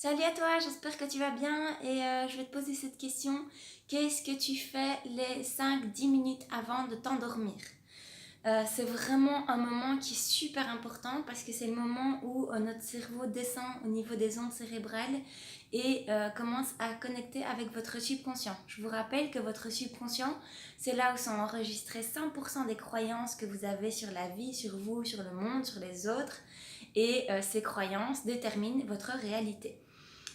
Salut à toi, j'espère que tu vas bien et je vais te poser cette question. Qu'est-ce que tu fais les 5-10 minutes avant de t'endormir? C'est vraiment un moment qui est super important parce que c'est le moment où notre cerveau descend au niveau des ondes cérébrales et commence à connecter avec votre subconscient. Je vous rappelle que votre subconscient, c'est là où sont enregistrées 100% des croyances que vous avez sur la vie, sur vous, sur le monde, sur les autres. Et ces croyances déterminent votre réalité.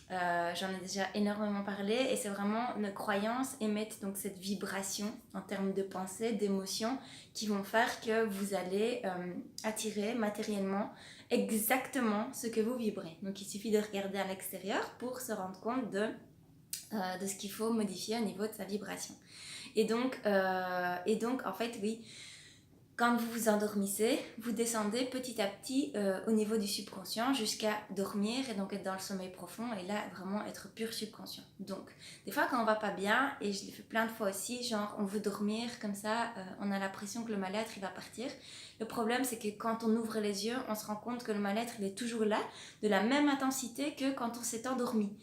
J'en ai déjà énormément parlé et c'est vraiment nos croyances émettent donc cette vibration en termes de pensée, d'émotions qui vont faire que vous allez attirer matériellement exactement ce que vous vibrez. Donc il suffit de regarder à l'extérieur pour se rendre compte de ce qu'il faut modifier au niveau de sa vibration. Et donc en fait oui, quand vous vous endormissez, vous descendez petit à petit au niveau du subconscient jusqu'à dormir et donc être dans le sommeil profond et là vraiment être pur subconscient. Donc des fois quand on va pas bien, et je l'ai fait plein de fois aussi, genre on veut dormir comme ça, on a l'impression que le mal-être il va partir. Le problème c'est que quand on ouvre les yeux, on se rend compte que le mal-être il est toujours là, de la même intensité que quand on s'est endormi.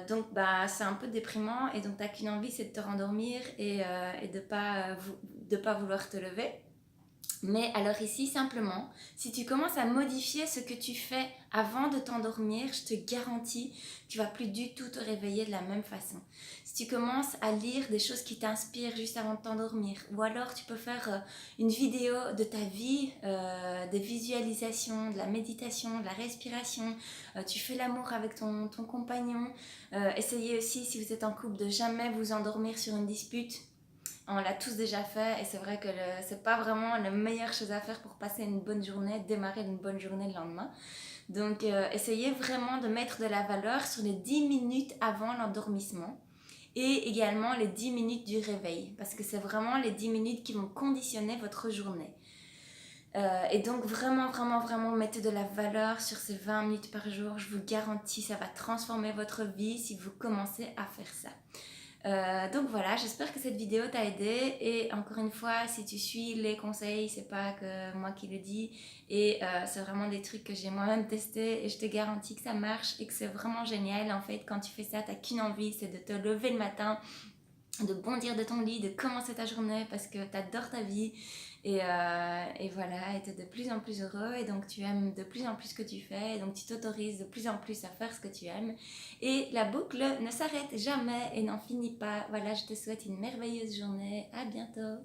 Donc bah, c'est un peu déprimant et donc t'as qu'une envie, c'est de te rendormir et de pas vouloir te lever. Mais alors ici, simplement, si tu commences à modifier ce que tu fais avant de t'endormir, je te garantis, tu vas plus du tout te réveiller de la même façon. Si tu commences à lire des choses qui t'inspirent juste avant de t'endormir, ou alors tu peux faire une vidéo de ta vie, des visualisations, de la méditation, de la respiration, tu fais l'amour avec ton compagnon, essayez aussi, si vous êtes en couple, de jamais vous endormir sur une dispute. On l'a tous déjà fait et c'est vrai que c'est pas vraiment la meilleure chose à faire pour passer une bonne journée, démarrer une bonne journée le lendemain. Donc essayez vraiment de mettre de la valeur sur les 10 minutes avant l'endormissement et également les 10 minutes du réveil parce que c'est vraiment les 10 minutes qui vont conditionner votre journée. Et donc vraiment mettez de la valeur sur ces 20 minutes par jour. Je vous garantis, ça va transformer votre vie si vous commencez à faire ça. Donc voilà, j'espère que cette vidéo t'a aidé et encore une fois, si tu suis les conseils, c'est pas que moi qui le dis et c'est vraiment des trucs que j'ai moi-même testé et je te garantis que ça marche et que c'est vraiment génial. En fait, quand tu fais ça, t'as qu'une envie, c'est de te lever le matin, de bondir de ton lit, de commencer ta journée parce que tu adores ta vie et voilà, et tu es de plus en plus heureux et donc tu aimes de plus en plus ce que tu fais et donc tu t'autorises de plus en plus à faire ce que tu aimes et la boucle ne s'arrête jamais et n'en finit pas. Voilà, je te souhaite une merveilleuse journée, à bientôt.